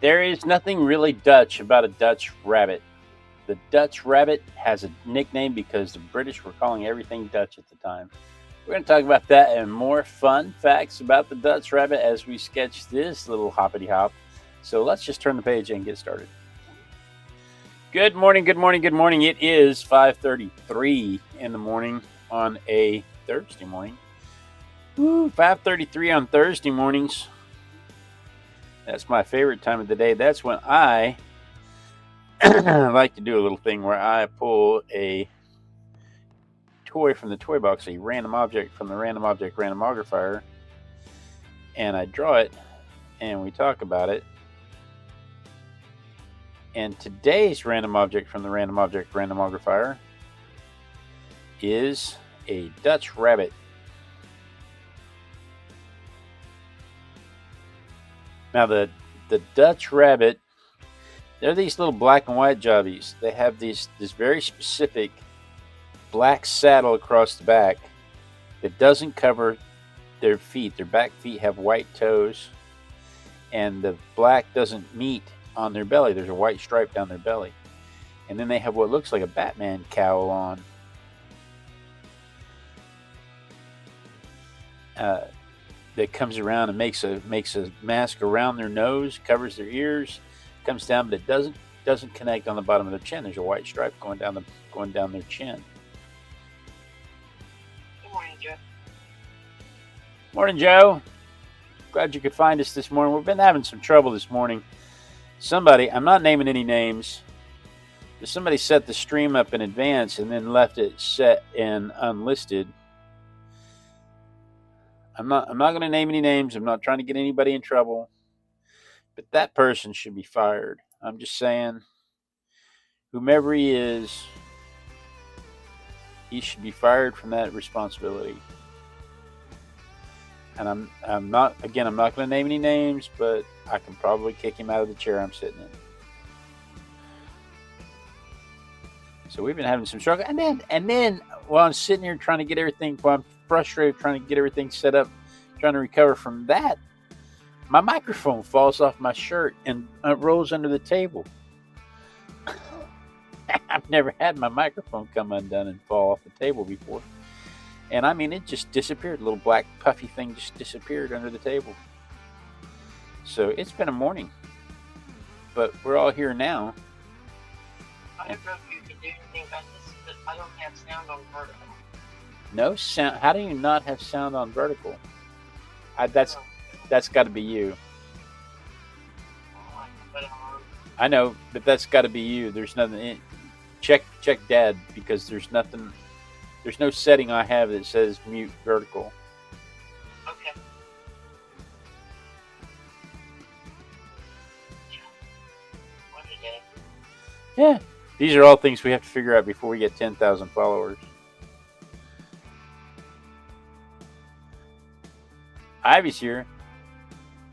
There is nothing really Dutch about a Dutch rabbit. The Dutch rabbit has a nickname because the British were calling everything Dutch at the time. We're going to talk about that and more fun facts about the Dutch rabbit as we sketch this little hoppity hop. So let's just turn the page and get started. Good morning, good morning, good morning. It is 5:33 in the morning on a Thursday morning. Woo, 5:33 on Thursday mornings. That's my favorite time of the day. That's when I like to do a little thing where I pull a toy from the toy box, a random object from the Random Object Randomogrifier, and I draw it and we talk about it. And today's random object from the Random Object Randomogrifier is a Dutch rabbit. Now the Dutch rabbit, they're these little black and white jobbies. They have this very specific black saddle across the back that doesn't cover their feet. Their back feet have white toes, and the black doesn't meet on their belly. There's a white stripe down their belly. And then they have what looks like a Batman cowl on. That comes around and makes a mask around their nose, covers their ears, comes down, but it doesn't connect on the bottom of their chin. There's a white stripe going down their chin. Good morning, Joe. Morning, Joe. Glad you could find us this morning. We've been having some trouble this morning. Somebody, I'm not naming any names, but somebody set the stream up in advance and then left it set and unlisted. I'm not going to name any names. I'm not trying to get anybody in trouble, but that person should be fired. I'm just saying, whomever he is, he should be fired from that responsibility. And I'm not going to name any names, but I can probably kick him out of the chair I'm sitting in. So we've been having some struggle, and then while I'm sitting here trying to get everything, while I'm frustrated trying to get everything set up, trying to recover from that, my microphone falls off my shirt and rolls under the table. I've never had my microphone come undone and fall off the table before. And I mean, it just disappeared. A little black puffy thing just disappeared under the table. So it's been a morning, but we're all here now. I don't know if you can do anything about this, but I don't have sound on vertical. No sound? How do you not have sound on vertical? That's got to be you. I know, but that's got to be you. There's nothing. Check Dad, because there's nothing. There's no setting I have that says mute vertical. Okay. Yeah. These are all things we have to figure out before we get 10,000 followers. Ivy's here.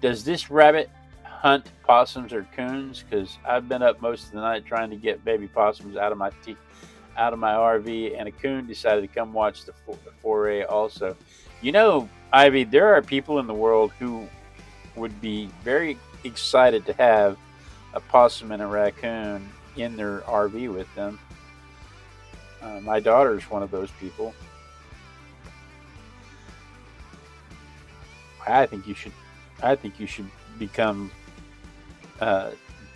Does this rabbit hunt possums or coons? Because I've been up most of the night trying to get baby possums out of my RV, and a coon decided to come watch the foray also. You know, Ivy, there are people in the world who would be very excited to have a possum and a raccoon in their RV with them. My daughter's one of those people. I think you should become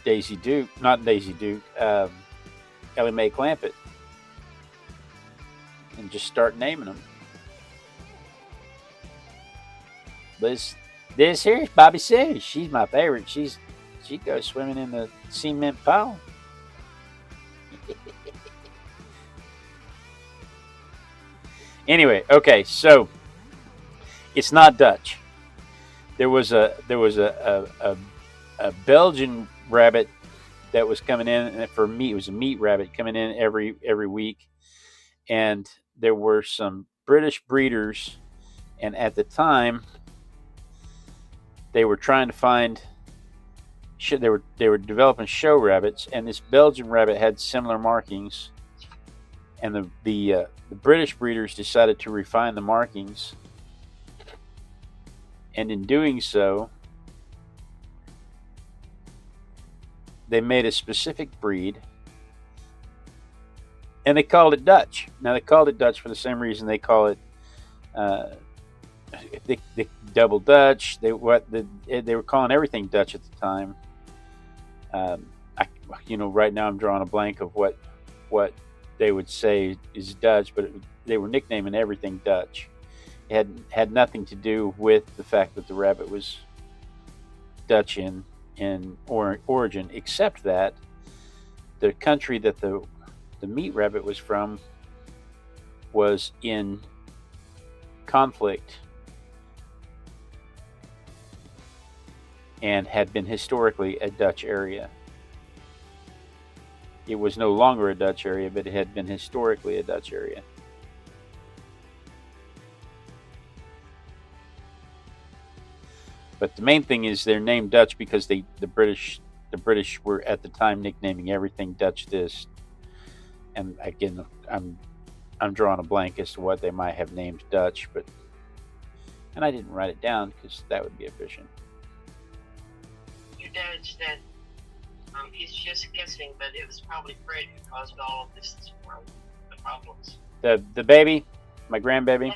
Daisy Duke, not Daisy Duke, Ellie Mae Clampett, and just start naming them. This here's Bobby Sue. She's my favorite. She goes swimming in the cement pile. Anyway, okay, so it's not Dutch. There was a Belgian rabbit that was coming in, and for meat, it was a meat rabbit coming in every week, and there were some British breeders, and at the time they were trying to find. They were developing show rabbits, and this Belgian rabbit had similar markings, and the British breeders decided to refine the markings, and in doing so, they made a specific breed, and they called it Dutch. Now they called it Dutch for the same reason they call it the double Dutch. They were calling everything Dutch at the time. I, right now I'm drawing a blank of what they would say is Dutch, but they were nicknaming everything Dutch. It had nothing to do with the fact that the rabbit was Dutch in origin, except that the country that the meat rabbit was from was in conflict and had been historically a Dutch area. It was no longer a Dutch area, but it had been historically a Dutch area. But the main thing is they're named Dutch because the British were at the time nicknaming everything Dutch this. And again, I'm drawing a blank as to what they might have named Dutch, and I didn't write it down because that would be efficient. Your dad said he's just guessing, but it was probably Fred who caused all of this the problems. The baby, my grandbaby,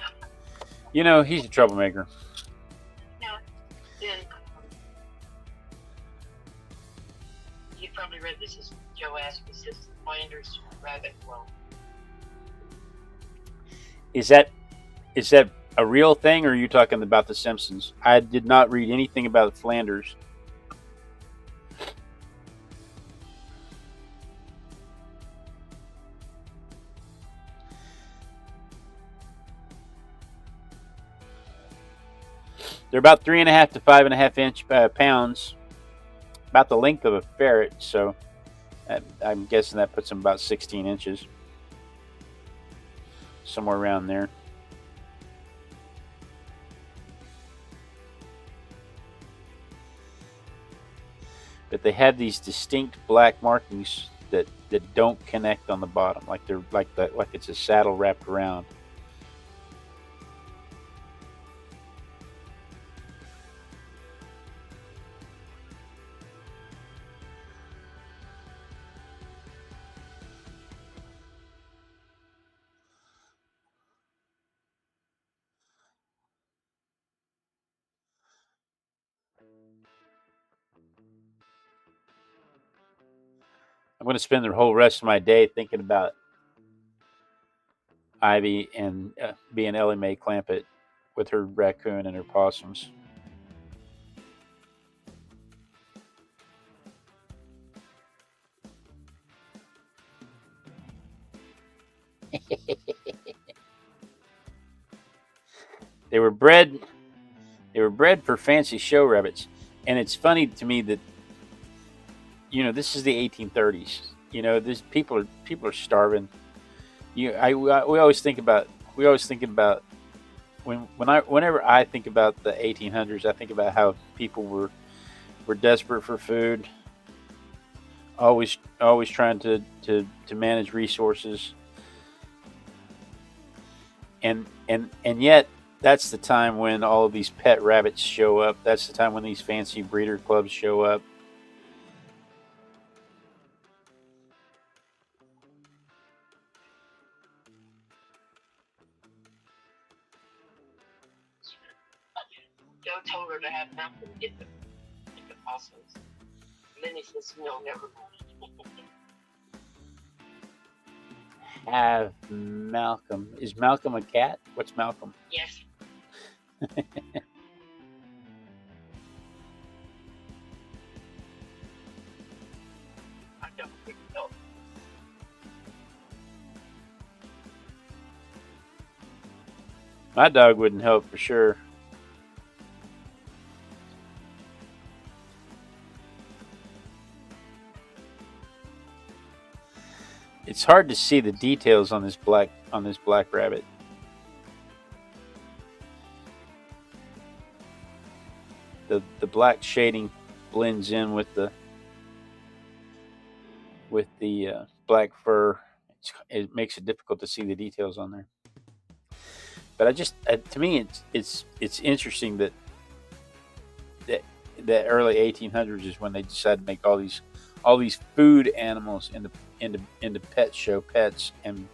he's a troublemaker. Yeah. Then you probably read this as Joe asked me, says Flanders rabbit. Well, is that a real thing, or are you talking about The Simpsons? I did not read anything about Flanders. They're about 3.5 to 5.5 inch pounds, about the length of a ferret. So I'm guessing that puts them about 16 inches, somewhere around there. But they have these distinct black markings that don't connect on the bottom, like it's a saddle wrapped around. I'm going to spend the whole rest of my day thinking about Ivy and being Ellie Mae Clampett with her raccoon and her possums. They were bred for fancy show rabbits, and it's funny to me that this is the 1830s. This people are starving. We always think about whenever I think about the 1800s, I think about how people were desperate for food, always trying to manage resources, and yet that's the time when all of these pet rabbits show up. That's the time when these fancy breeder clubs show up. Joe told her to have Malcolm get the possums. And then he says, no, never mind. Have Malcolm. Is Malcolm a cat? What's Malcolm? Yes. I don't think so. My dog wouldn't help for sure. It's hard to see the details on this black rabbit. The black shading blends in with the black fur. It makes it difficult to see the details on there. But to me, it's interesting that the early 1800s is when they decided to make all all these food animals into pet show pets and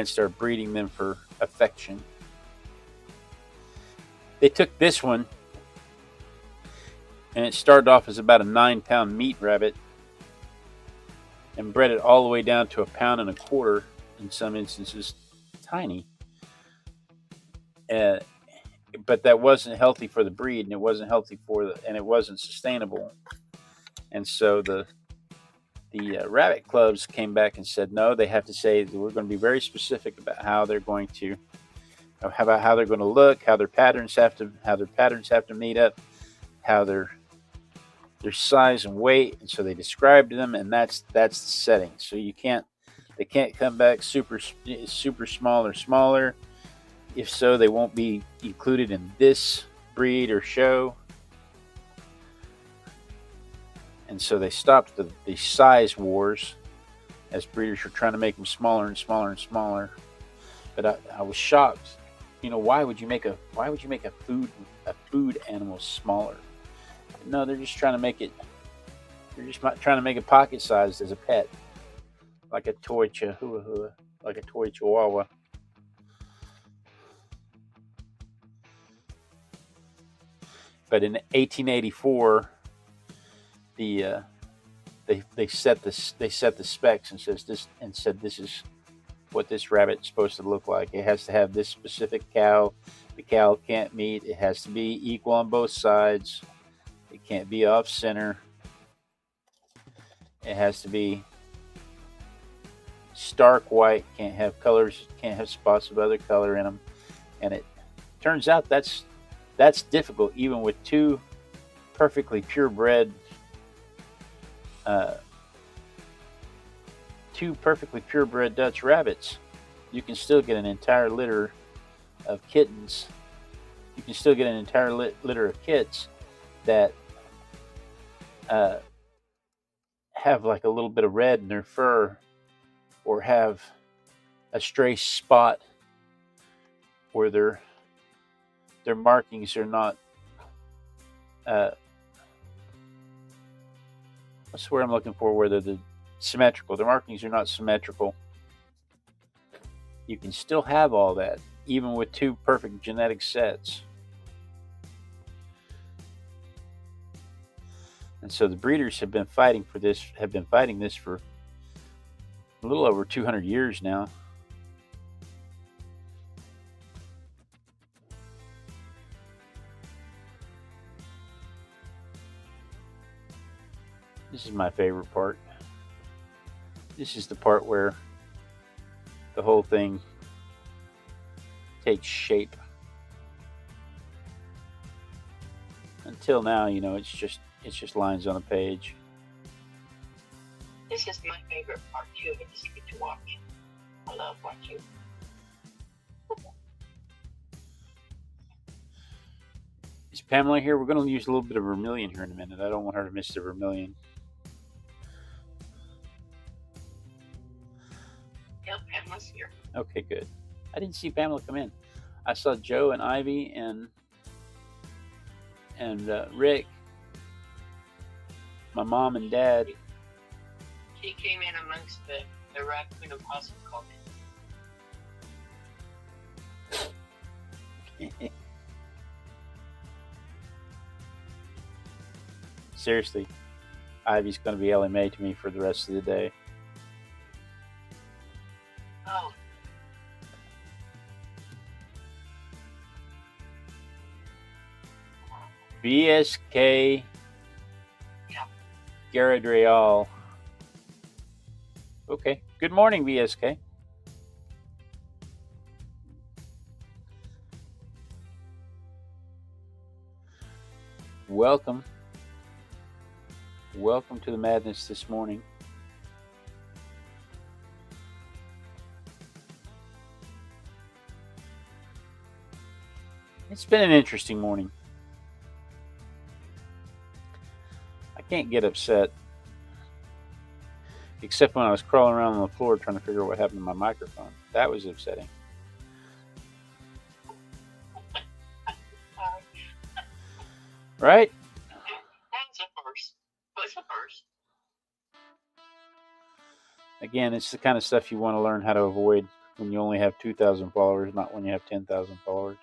start breeding them for affection. They took this one, and it started off as about a 9-pound meat rabbit, and bred it all the way down to 1.25 pounds, in some instances, tiny. But that wasn't healthy for the breed, and it wasn't healthy and it wasn't sustainable. And so the rabbit clubs came back and said, no, they have to say we're going to be very specific about how they're going to, how they're going to look, how their patterns have to meet up, how their size and weight. And so they described them, and that's the setting. So they can't come back super small or smaller. If so, they won't be included in this breed or show. And so they stopped the size wars as breeders were trying to make them smaller and smaller and smaller. But I was shocked. Why would you make a food animal smaller? No, they're just trying to make it. They're just trying to make it pocket sized as a pet, like a toy chihuahua, like a toy chihuahua. But in 1884, they set the specs and said this is what this rabbit's supposed to look like. It has to have this specific cow. The cow can't meet. It has to be equal on both sides. It can't be off center. It has to be stark white. Can't have colors. Can't have spots of other color in them. And it turns out that's difficult, even with two perfectly purebred Dutch rabbits. You can still get an entire litter of kittens. You can still get an entire litter of kits that have like a little bit of red in their fur, or have a stray spot where their markings are not what's the word I'm looking for, where they're symmetrical. The markings are not symmetrical. You can still have all that, even with two perfect genetic sets. And so the breeders have been fighting this for a little over 200 years now. This is my favorite part. This is the part where the whole thing takes shape. Until now, it's just lines on a page. This is my favorite part too. I just get to watch. I love watching. Is Pamela here? We're going to use a little bit of vermilion here in a minute. I don't want her to miss the vermilion. Yep, Pamela's here. Okay, good. I didn't see Pamela come in. I saw Joe and Ivy and Rick, my mom and dad. She came in amongst the raccoon and possum comment. Seriously, Ivy's going to be LMA to me for the rest of the day. Oh. BSK Garadriel. Okay. Good morning, BSK. Welcome. Welcome to the madness this morning. It's been an interesting morning. I can't get upset, except when I was crawling around on the floor trying to figure out what happened to my microphone. That was upsetting. Right? That's a first. What's a first? Again, it's the kind of stuff you want to learn how to avoid when you only have 2,000 followers, not when you have 10,000 followers.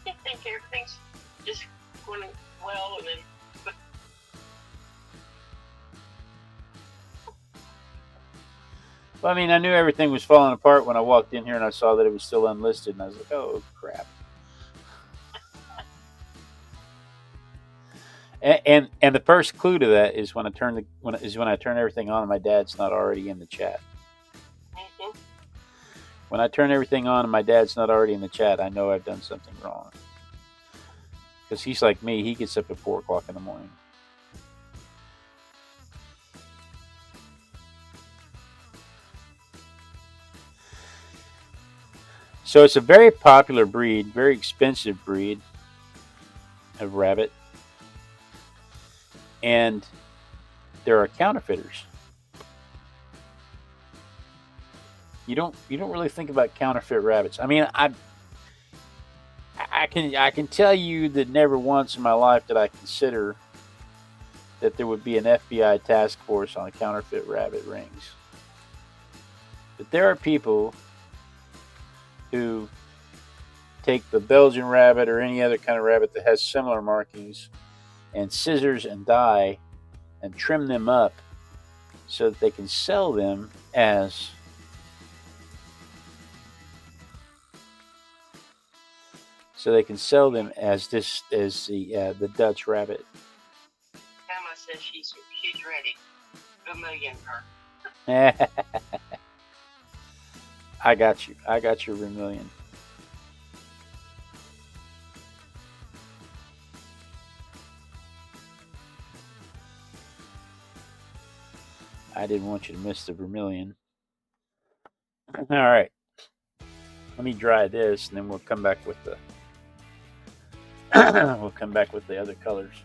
I think everything's just going well, and then. Well, I mean, I knew everything was falling apart when I walked in here and I saw that it was still unlisted, and I was like, "Oh crap!" And the first clue to that is when I turn everything on and my dad's not already in the chat. Mm-hmm. When I turn everything on and my dad's not already in the chat, I know I've done something wrong. Because he's like me; he gets up at 4 o'clock in the morning. So it's a very popular breed, very expensive breed of rabbit. And there are counterfeiters. You don't really think about counterfeit rabbits. I mean, I can tell you that never once in my life did I consider that there would be an FBI task force on counterfeit rabbit rings. But there are people who take the Belgian rabbit or any other kind of rabbit that has similar markings and scissors and dye and trim them up so that they can sell them as the Dutch rabbit. Emma says she's ready. $1 million her. I got you. I got your vermilion. I didn't want you to miss the vermilion. All right. Let me dry this, and then we'll come back with the other colors.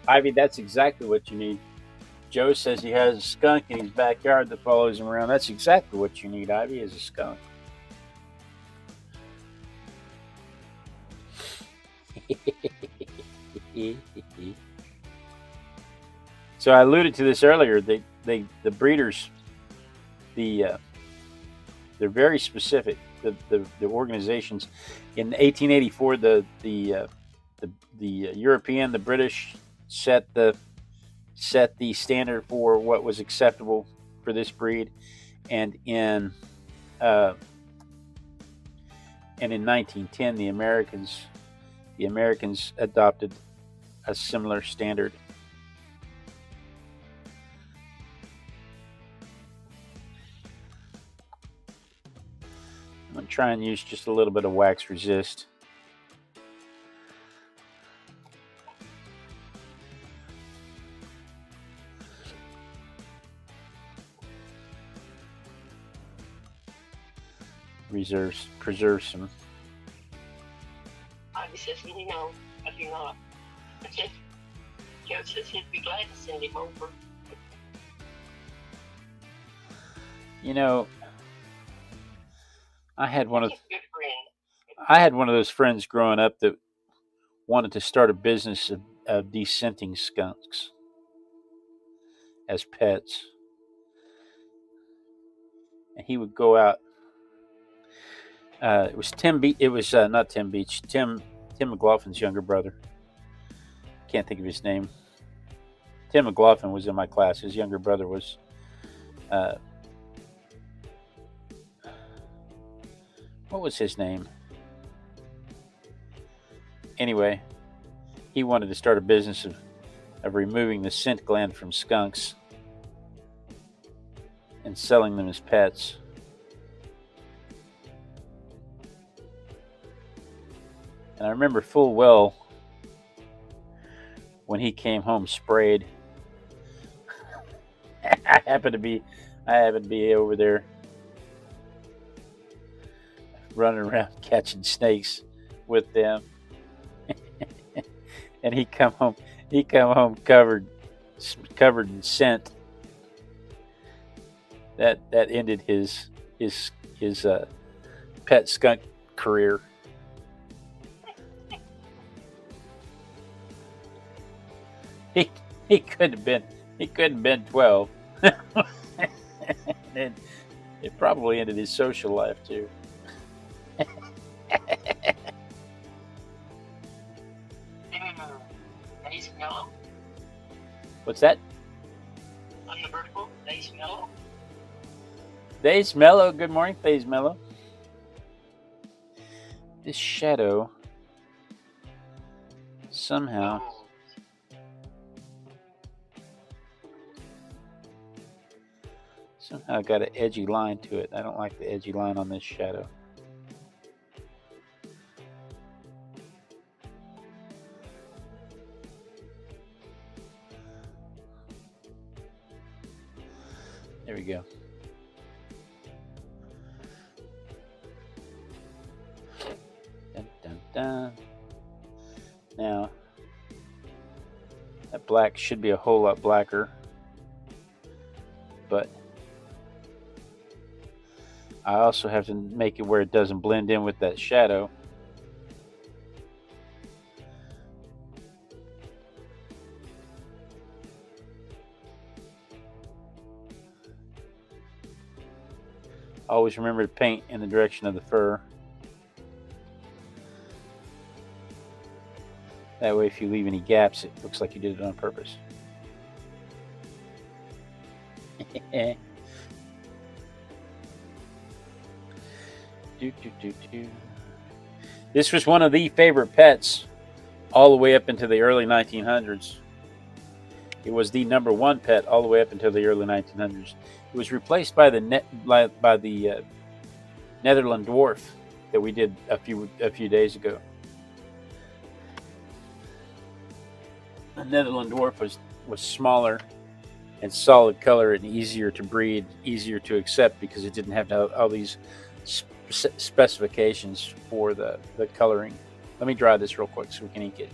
Ivy, that's exactly what you need. Joe says he has a skunk in his backyard that follows him around. That's exactly what you need, Ivy, is a skunk. So I alluded to this earlier. The breeders, they're very specific. The organizations in 1884, the European, the British set the standard for what was acceptable for this breed, and in 1910 the Americans adopted a similar standard. I'm going to try and use just a little bit of wax resist. Preserve some. Ivy says, no, I do not. Joe says he'd be glad to send him over. You know, I had one of those friends growing up that wanted to start a business of descenting skunks as pets, and he would go out. It was not Tim Beach. Tim McLaughlin's younger brother. Can't think of his name. Tim McLaughlin was in my class. His younger brother was. What was his name? Anyway, he wanted to start a business of removing the scent gland from skunks and selling them as pets. And I remember full well when he came home sprayed. I happened to be over there running around catching snakes with them. And he come home covered in scent. That ended his pet skunk career. He couldn't have been 12. And it probably ended his social life too. Days Mellow. What's that? On the vertical, Days Mellow. Days Mellow. Good morning, Days Mellow. This shadow somehow got an edgy line to it. I don't like the edgy line on this shadow. There we go. Dun, dun, dun. Now, that black should be a whole lot blacker, but I also have to make it where it doesn't blend in with that shadow. Always remember to paint in the direction of the fur. That way if you leave any gaps, it looks like you did it on purpose. This was one of the favorite pets all the way up into the early 1900s. It was the number one pet all the way up until the early 1900s. It was replaced by the Netherland dwarf that we did a few days ago. The Netherland dwarf was smaller and solid color and easier to breed, easier to accept because it didn't have all these specifications for the coloring. Let me dry this real quick so we can ink it.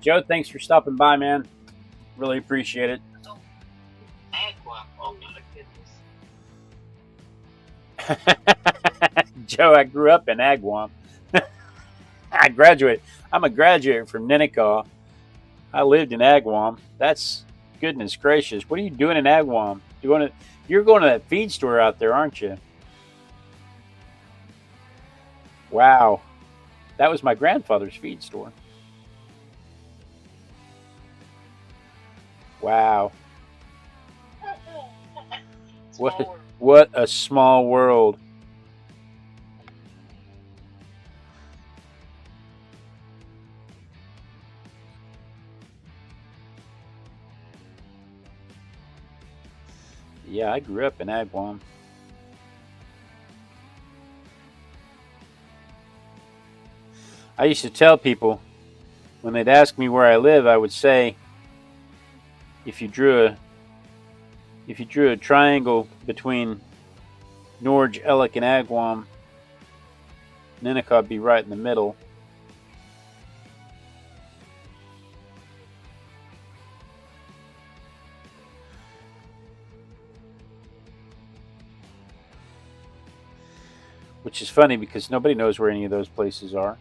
Joe, thanks for stopping by, man. Really appreciate it. Agua. Oh my goodness. Joe, I grew up in Agawam. I'm a graduate from Ninnekaw. I lived in Agawam. That's goodness gracious. What are you doing in Agawam? You're going to that feed store out there, aren't you? Wow. That was my grandfather's feed store. Wow. What a small world. Yeah, I grew up in Agawam. I used to tell people when they'd ask me where I live, I would say, if you drew a triangle between Norge, Ellick, and Agawam. Ninnicott would be right in the middle. Which is funny because nobody knows where any of those places are.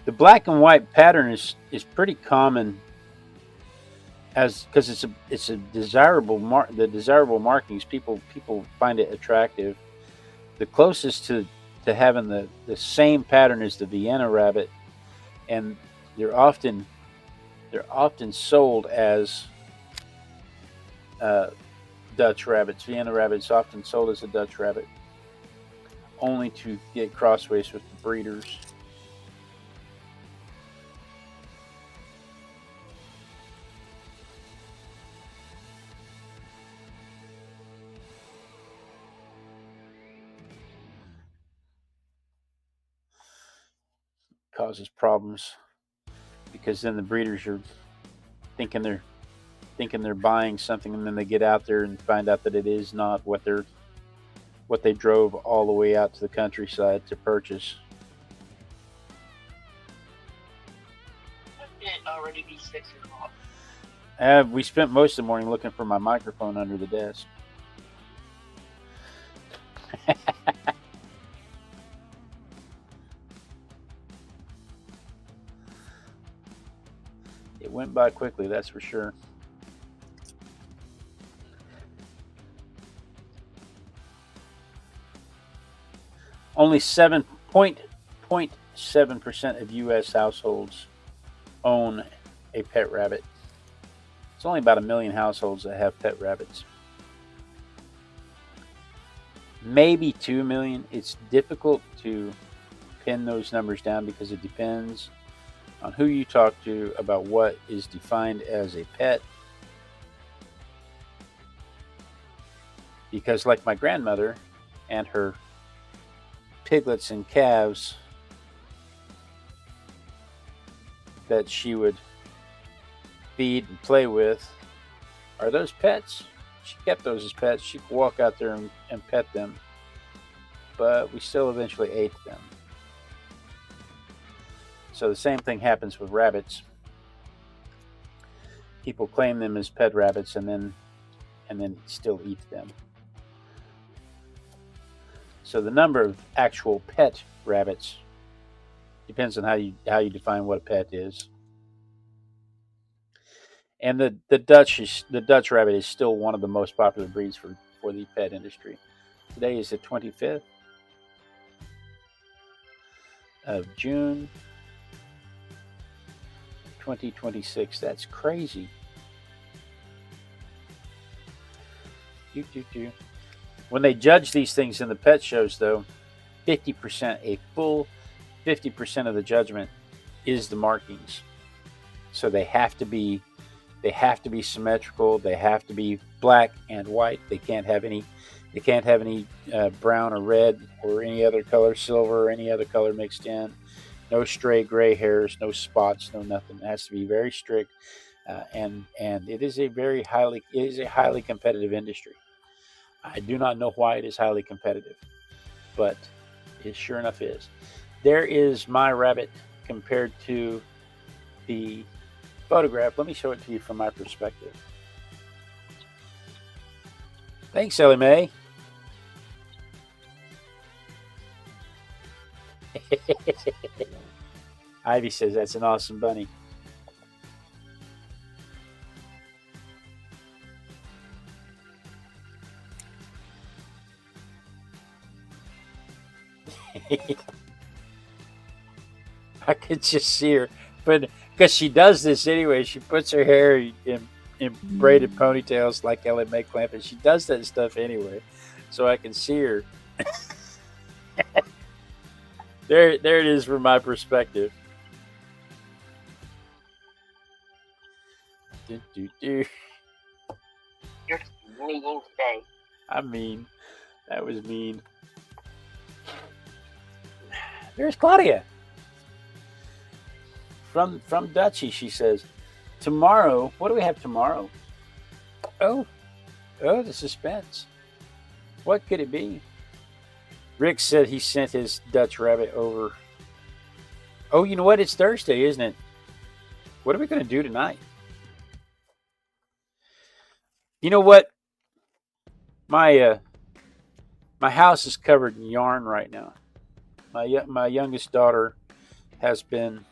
The black and white pattern is pretty common, as because it's a desirable the desirable markings. People find it attractive. The closest to having the same pattern as the Vienna rabbit, and they're often sold as Dutch rabbits. Vienna rabbits often sold as a Dutch rabbit, only to get crossways with the breeders. Causes problems because then the breeders are thinking they're buying something, and then they get out there and find out that it is not what they drove all the way out to the countryside to purchase. Wouldn't it already be 6 o'clock? We spent most of the morning looking for my microphone under the desk. It went by quickly, that's for sure. Only 7.7% of U.S. households own a pet rabbit. It's only about 1 million households that have pet rabbits. Maybe 2 million. It's difficult to pin those numbers down because it depends on who you talk to about what is defined as a pet. Because like my grandmother and her piglets and calves that she would feed and play with, are those pets? She kept those as pets. She could walk out there and pet them, but we still eventually ate them. So the same thing happens with rabbits. People claim them as pet rabbits and then still eat them. So the number of actual pet rabbits depends on how you define what a pet is. And the Dutch rabbit is still one of the most popular breeds for the pet industry. Today is the 25th of June, 2026. That's crazy. When they judge these things in the pet shows, though, 50%, a full 50% of the judgment is the markings. So they have to be symmetrical. They have to be black and white. They can't have any brown or red or any other color, silver or any other color mixed in. No stray gray hairs, no spots, no nothing. It has to be very strict, and it is a highly competitive industry. I do not know why it is highly competitive, but it sure enough is. There is my rabbit compared to the photograph. Let me show it to you from my perspective. Thanks, Ellie Mae. Ivy says that's an awesome bunny. I could just see her, but because she does this anyway, she puts her hair in braided ponytails like Ellie Mae Clampett. She does that stuff anyway, so I can see her. There it is from my perspective. You're mean today. I mean, that was mean. There's Claudia from Dutchy. She says, tomorrow. What do we have tomorrow? Oh, the suspense. What could it be? Rick said he sent his Dutch rabbit over. Oh, you know what? It's Thursday, isn't it? What are we going to do tonight? You know what? My house is covered in yarn right now. My youngest daughter has been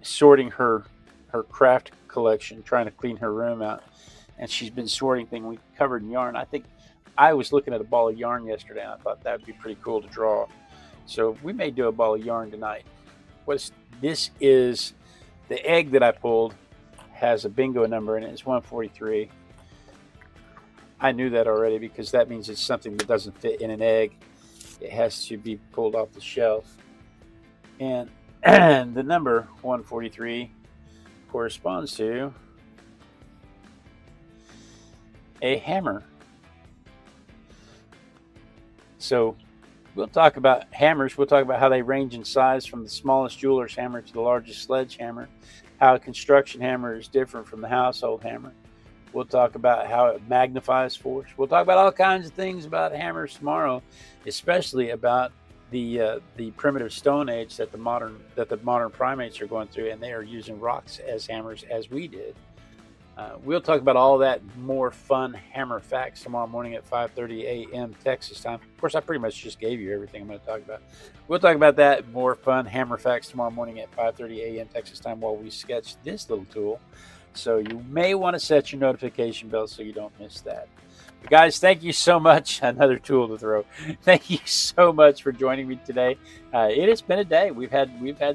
sorting her craft collection, trying to clean her room out, and she's been sorting things. We covered in yarn. I think I was looking at a ball of yarn yesterday, and I thought that would be pretty cool to draw. So we may do a ball of yarn tonight. This is the egg that I pulled has a bingo number in it. It's 143. I knew that already because that means it's something that doesn't fit in an egg. It has to be pulled off the shelf. And the number 143 corresponds to a hammer. So we'll talk about hammers. We'll talk about how they range in size from the smallest jeweler's hammer to the largest sledgehammer, how a construction hammer is different from the household hammer. We'll talk about how it magnifies force. We'll talk about all kinds of things about hammers tomorrow, especially about the primitive Stone Age that the modern primates are going through, and they are using rocks as hammers as we did. We'll talk about all that more fun hammer facts tomorrow morning at 5:30 a.m. Texas time. Of course, I pretty much just gave you everything I'm going to talk about. We'll talk about that more fun hammer facts tomorrow morning at 5:30 a.m. Texas time while we sketch this little tool. So you may want to set your notification bell so you don't miss that. But guys, thank you so much. Another tool to throw. Thank you so much for joining me today. It has been a day. We've had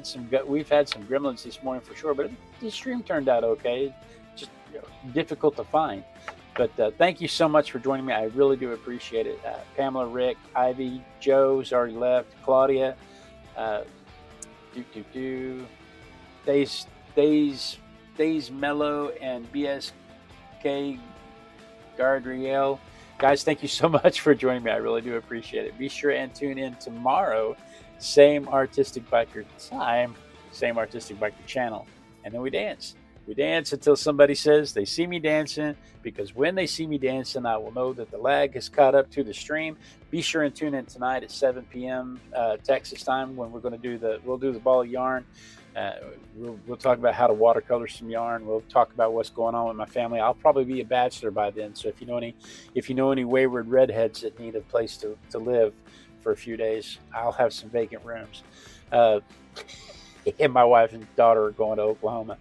some gremlins this morning for sure, but the stream turned out okay. Just difficult to find. But thank you so much for joining me. I really do appreciate it. Pamela, Rick, Ivy, Joe's already left. Claudia, Days Mellow, and BSK Guardrail. Guys, thank you so much for joining me. I really do appreciate it. Be sure and tune in tomorrow. Same Artistic Biker time, same Artistic Biker channel. And then we dance. We dance until somebody says they see me dancing, because when they see me dancing, I will know that the lag has caught up to the stream. Be sure and tune in tonight at 7 p.m. Texas time when we'll do the ball of yarn. We'll talk about how to watercolor some yarn. We'll talk about what's going on with my family. I'll probably be a bachelor by then, so if you know any wayward redheads that need a place to live for a few days, I'll have some vacant rooms. And my wife and daughter are going to Oklahoma.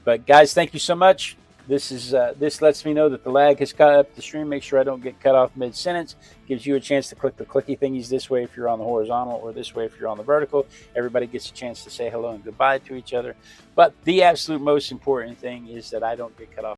But guys, thank you so much. This lets me know that the lag has caught up the stream. Make sure I don't get cut off mid-sentence. Gives you a chance to click the clicky thingies this way if you're on the horizontal, or this way if you're on the vertical. Everybody gets a chance to say hello and goodbye to each other. But the absolute most important thing is that I don't get cut off